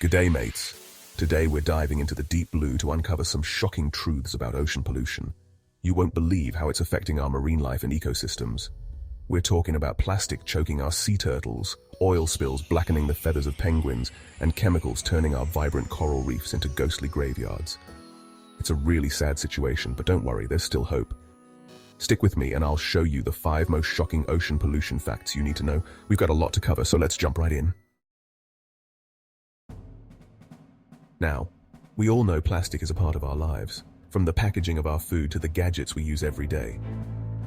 G'day, mates. Today we're diving into the deep blue to uncover some shocking truths about ocean pollution. You won't believe how it's affecting our marine life and ecosystems. We're talking about plastic choking our sea turtles, oil spills blackening the feathers of penguins, and chemicals turning our vibrant coral reefs into ghostly graveyards. It's a really sad situation, but don't worry, there's still hope. Stick with me and I'll show you the 5 most shocking ocean pollution facts you need to know. We've got a lot to cover, so let's jump right in. Now, we all know plastic is a part of our lives, from the packaging of our food to the gadgets we use every day.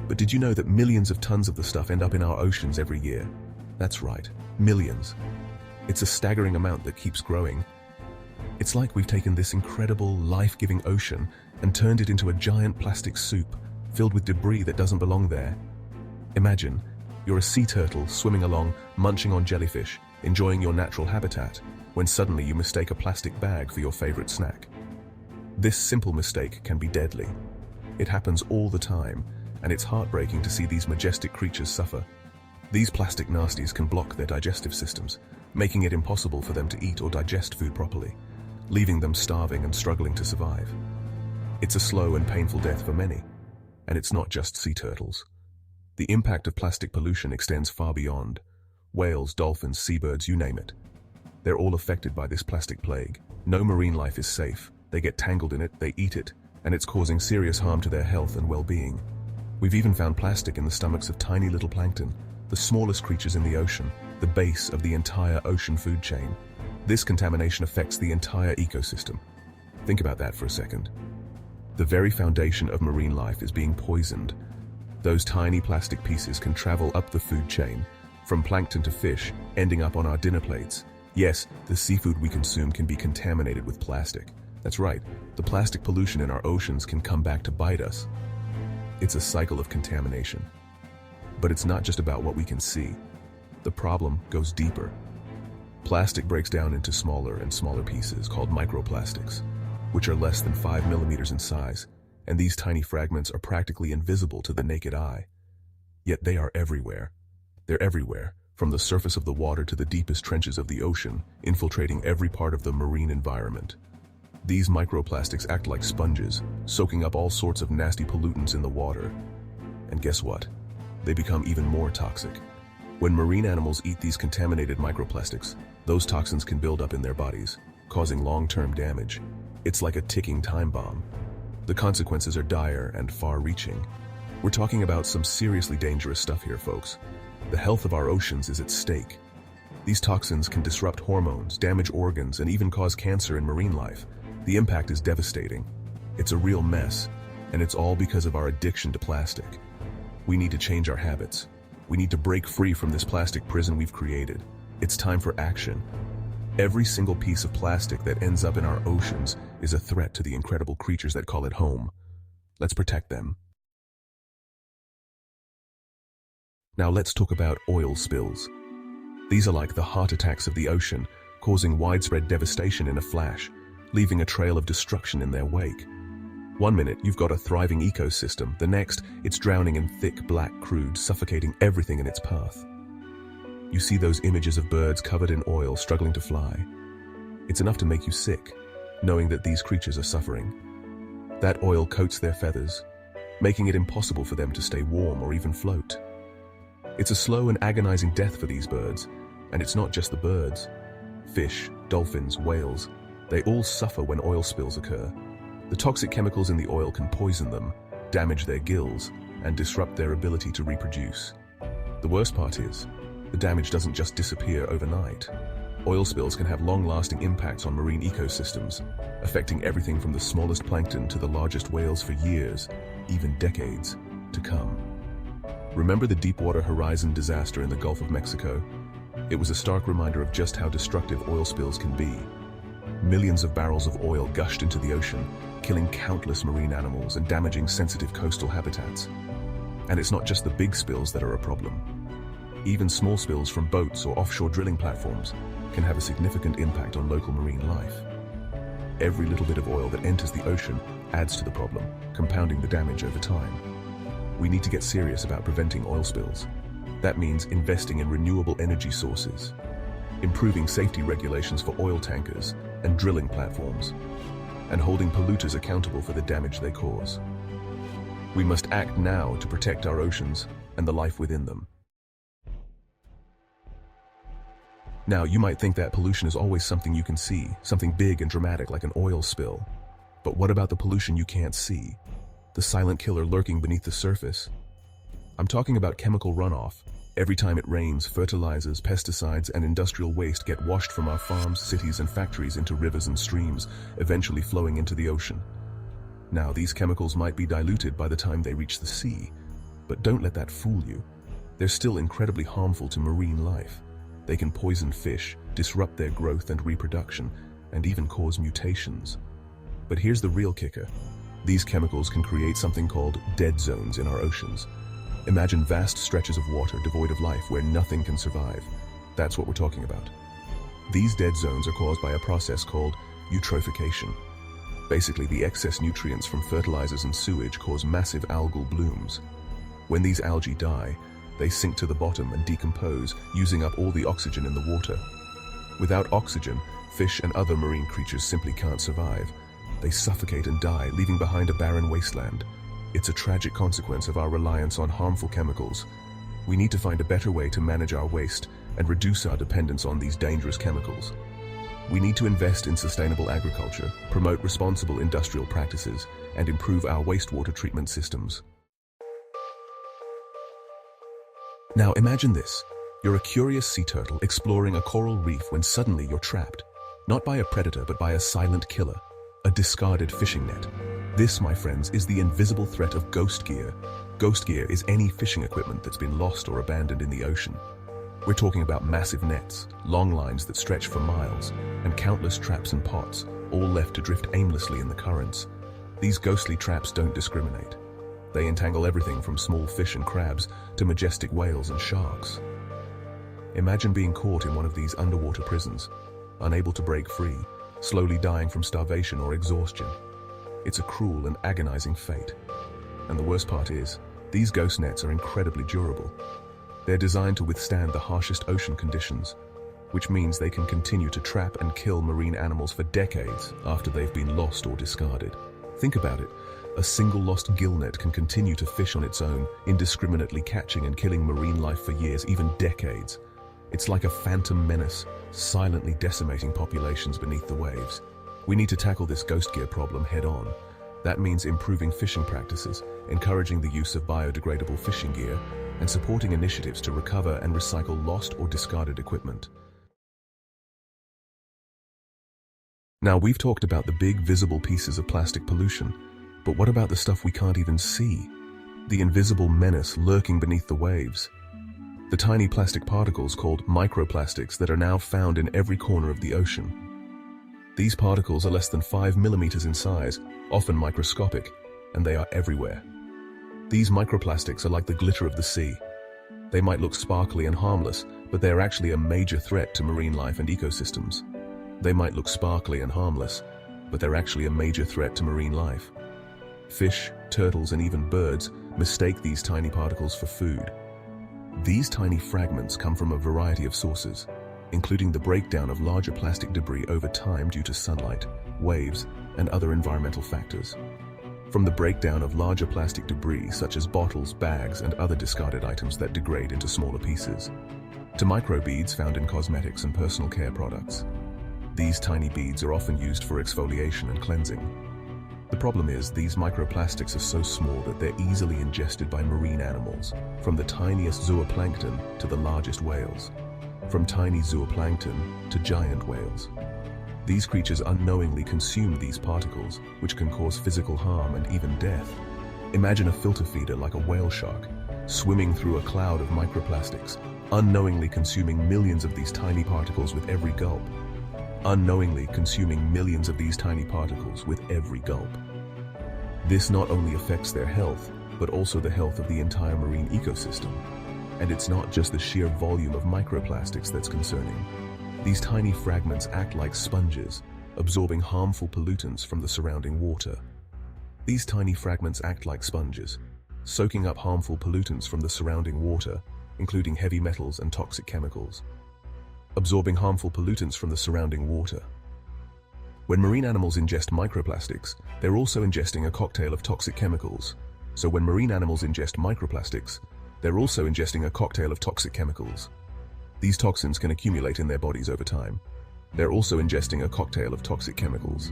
But did you know that millions of tons of the stuff end up in our oceans every year? That's right, millions. It's a staggering amount that keeps growing. It's like we've taken this incredible, life-giving ocean and turned it into a giant plastic soup filled with debris that doesn't belong there. Imagine, you're a sea turtle swimming along, munching on jellyfish, enjoying your natural habitat, when suddenly you mistake a plastic bag for your favorite snack. This simple mistake can be deadly. It happens all the time, and it's heartbreaking to see these majestic creatures suffer. These plastic nasties can block their digestive systems, making it impossible for them to eat or digest food properly, leaving them starving and struggling to survive. It's a slow and painful death for many, and it's not just sea turtles. The impact of plastic pollution extends far beyond. Whales, dolphins, seabirds, you name it. They're all affected by this plastic plague. No marine life is safe. They get tangled in it, they eat it, and it's causing serious harm to their health and well-being. We've even found plastic in the stomachs of tiny little plankton, the smallest creatures in the ocean, the base of the entire ocean food chain. This contamination affects the entire ecosystem. Think about that for a second. The very foundation of marine life is being poisoned. Those tiny plastic pieces can travel up the food chain, from plankton to fish, ending up on our dinner plates. Yes, the seafood we consume can be contaminated with plastic. That's right, the plastic pollution in our oceans can come back to bite us. It's a cycle of contamination. But it's not just about what we can see. The problem goes deeper. Plastic breaks down into smaller and smaller pieces called microplastics, which are less than 5 millimeters in size, and these tiny fragments are practically invisible to the naked eye. Yet they are everywhere. They're everywhere, from the surface of the water to the deepest trenches of the ocean, infiltrating every part of the marine environment. These microplastics act like sponges, soaking up all sorts of nasty pollutants in the water. And guess what? They become even more toxic. When marine animals eat these contaminated microplastics, those toxins can build up in their bodies, causing long-term damage. It's like a ticking time bomb. The consequences are dire and far-reaching. We're talking about some seriously dangerous stuff here, folks. The health of our oceans is at stake. These toxins can disrupt hormones, damage organs, and even cause cancer in marine life. The impact is devastating. It's a real mess, and it's all because of our addiction to plastic. We need to change our habits. We need to break free from this plastic prison we've created. It's time for action. Every single piece of plastic that ends up in our oceans is a threat to the incredible creatures that call it home. Let's protect them. Now let's talk about oil spills. These are like the heart attacks of the ocean, causing widespread devastation in a flash, leaving a trail of destruction in their wake. One minute, you've got a thriving ecosystem. The next, it's drowning in thick black crude, suffocating everything in its path. You see those images of birds covered in oil struggling to fly. It's enough to make you sick, knowing that these creatures are suffering. That oil coats their feathers, making it impossible for them to stay warm or even float. It's a slow and agonizing death for these birds, and it's not just the birds. Fish, dolphins, whales, they all suffer when oil spills occur. The toxic chemicals in the oil can poison them, damage their gills, and disrupt their ability to reproduce. The worst part is, the damage doesn't just disappear overnight. Oil spills can have long-lasting impacts on marine ecosystems, affecting everything from the smallest plankton to the largest whales for years, even decades, to come. Remember the Deepwater Horizon disaster in the Gulf of Mexico? It was a stark reminder of just how destructive oil spills can be. Millions of barrels of oil gushed into the ocean, killing countless marine animals and damaging sensitive coastal habitats. And it's not just the big spills that are a problem. Even small spills from boats or offshore drilling platforms can have a significant impact on local marine life. Every little bit of oil that enters the ocean adds to the problem, compounding the damage over time. We need to get serious about preventing oil spills. That means investing in renewable energy sources. improving safety regulations for oil tankers and drilling platforms, and holding polluters accountable for the damage they cause. We must act now to protect our oceans and the life within them. Now, you might think that pollution is always something you can see, something big and dramatic like an oil spill. But what about the pollution you can't see? The silent killer lurking beneath the surface? I'm talking about chemical runoff. Every time it rains, fertilizers, pesticides, and industrial waste get washed from our farms, cities, and factories into rivers and streams, eventually flowing into the ocean. Now, these chemicals might be diluted by the time they reach the sea, but don't let that fool you. They're still incredibly harmful to marine life. They can poison fish, disrupt their growth and reproduction, and even cause mutations. But here's the real kicker. These chemicals can create something called dead zones in our oceans. Imagine vast stretches of water devoid of life where nothing can survive. That's what we're talking about. These dead zones are caused by a process called eutrophication. Basically, the excess nutrients from fertilizers and sewage cause massive algal blooms. When these algae die, they sink to the bottom and decompose, using up all the oxygen in the water. Without oxygen, fish and other marine creatures simply can't survive. They suffocate and die, leaving behind a barren wasteland. It's a tragic consequence of our reliance on harmful chemicals. We need to find a better way to manage our waste and reduce our dependence on these dangerous chemicals. We need to invest in sustainable agriculture, promote responsible industrial practices, and improve our wastewater treatment systems. Now imagine this. You're a curious sea turtle exploring a coral reef when suddenly you're trapped. Not by a predator, but by a silent killer, a discarded fishing net. This, my friends, is the invisible threat of ghost gear. Ghost gear is any fishing equipment that's been lost or abandoned in the ocean. We're talking about massive nets, long lines that stretch for miles, and countless traps and pots, all left to drift aimlessly in the currents. These ghostly traps don't discriminate. They entangle everything from small fish and crabs to majestic whales and sharks. Imagine being caught in one of these underwater prisons, unable to break free, slowly dying from starvation or exhaustion. It's a cruel and agonizing fate. And the worst part is, these ghost nets are incredibly durable. They're designed to withstand the harshest ocean conditions, which means they can continue to trap and kill marine animals for decades after they've been lost or discarded. Think about it. A single lost gill net can continue to fish on its own, indiscriminately catching and killing marine life for years, even decades. It's like a phantom menace, silently decimating populations beneath the waves. We need to tackle this ghost gear problem head-on. That means improving fishing practices, encouraging the use of biodegradable fishing gear, and supporting initiatives to recover and recycle lost or discarded equipment. Now, we've talked about the big visible pieces of plastic pollution, but what about the stuff we can't even see? The invisible menace lurking beneath the waves. The tiny plastic particles called microplastics that are now found in every corner of the ocean. These particles are less than 5 millimeters in size, often microscopic, and they are everywhere. These microplastics are like the glitter of the sea. They might look sparkly and harmless, but they are actually a major threat to marine life and ecosystems. They might look sparkly and harmless, but they're actually a major threat to marine life. Fish, turtles, and even birds mistake these tiny particles for food. These tiny fragments come from a variety of sources, including the breakdown of larger plastic debris over time due to sunlight, waves, and other environmental factors. From the breakdown of larger plastic debris such as bottles, bags, and other discarded items that degrade into smaller pieces, to microbeads found in cosmetics and personal care products. These tiny beads are often used for exfoliation and cleansing. The problem is, these microplastics are so small that they're easily ingested by marine animals, from the tiniest zooplankton to the largest whales, from tiny zooplankton to giant whales. These creatures unknowingly consume these particles, which can cause physical harm and even death. Imagine a filter feeder like a whale shark, swimming through a cloud of microplastics, unknowingly consuming millions of these tiny particles with every gulp. Unknowingly consuming millions of these tiny particles with every gulp. This not only affects their health, but also the health of the entire marine ecosystem. And it's not just the sheer volume of microplastics that's concerning. These tiny fragments act like sponges, absorbing harmful pollutants from the surrounding water. These tiny fragments act like sponges, soaking up harmful pollutants from the surrounding water, including heavy metals and toxic chemicals. absorbing harmful pollutants from the surrounding water. When marine animals ingest microplastics, they're also ingesting a cocktail of toxic chemicals. So when marine animals ingest microplastics, they're also ingesting a cocktail of toxic chemicals. These toxins can accumulate in their bodies over time. They're also ingesting a cocktail of toxic chemicals.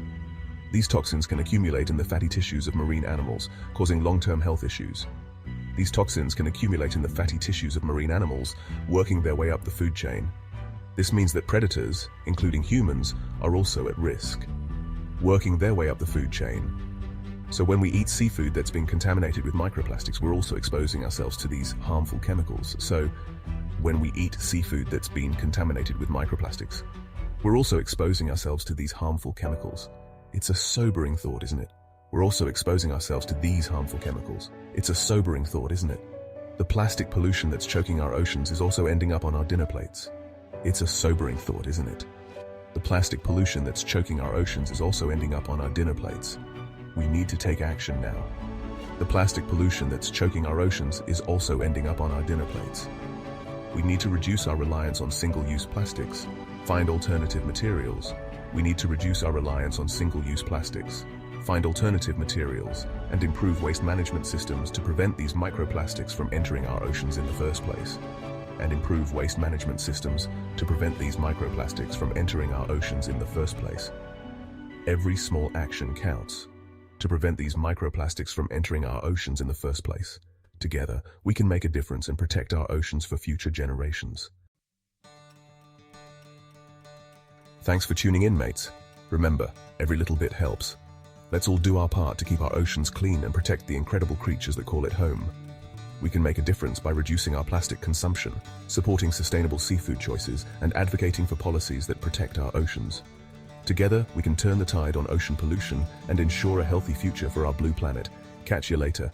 These toxins can accumulate in the fatty tissues of marine animals, causing long-term health issues. These toxins can accumulate in the fatty tissues of marine animals, working their way up the food chain. This means that predators, including humans, are also at risk, working their way up the food chain. So when we eat seafood that's been contaminated with microplastics, we're also exposing ourselves to these harmful chemicals. So when we eat seafood that's been contaminated with microplastics, we're also exposing ourselves to these harmful chemicals. It's a sobering thought, isn't it? We're also exposing ourselves to these harmful chemicals. It's a sobering thought, isn't it? The plastic pollution that's choking our oceans is also ending up on our dinner plates. It's a sobering thought, isn't it? The plastic pollution that's choking our oceans is also ending up on our dinner plates. We need to take action now. The plastic pollution that's choking our oceans is also ending up on our dinner plates. We need to reduce our reliance on single-use plastics, find alternative materials. We need to reduce our reliance on single-use plastics, find alternative materials, and improve waste management systems to prevent these microplastics from entering our oceans in the first place. And improve waste management systems to prevent these microplastics from entering our oceans in the first place. Every small action counts to prevent these microplastics from entering our oceans in the first place. Together, we can make a difference and protect our oceans for future generations. Thanks for tuning in, mates. Remember, every little bit helps. Let's all do our part to keep our oceans clean and protect the incredible creatures that call it home. We can make a difference by reducing our plastic consumption, supporting sustainable seafood choices, and advocating for policies that protect our oceans. Together, we can turn the tide on ocean pollution and ensure a healthy future for our blue planet. Catch you later.